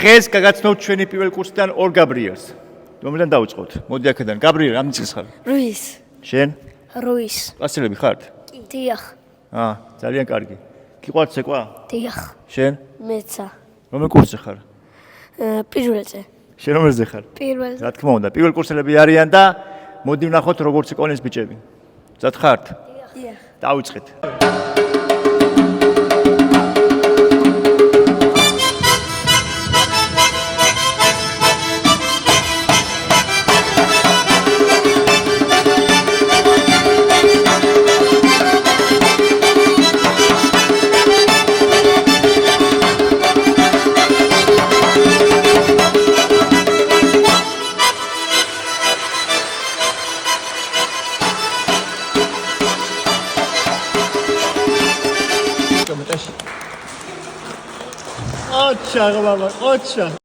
დღეს გაგაცნობთ ჩვენი პირველ კურსიდან ორ გაბრიელს. რომლიდან დავიწყოთ? მოდი აქედან. გაბრიელ, რამდენი წლის ხარ? რუის. შენ? რუის. კლასელები ხართ? დიახ. ძალიან კარგი. გიყვართ ცეკვა? დიახ. შენ? მეცა. რომელ კურსზე ხარ? პირველზე. შენ რომელზე ხარ? პირველზე. რა თქმა უნდა, პირველ კურსელები არიან და მოდი ვნახოთ როგორ ცეკვანეს ბიჭები. მზად ხართ? დიახ. დავიწყეთ. Ocha, baba, ocha.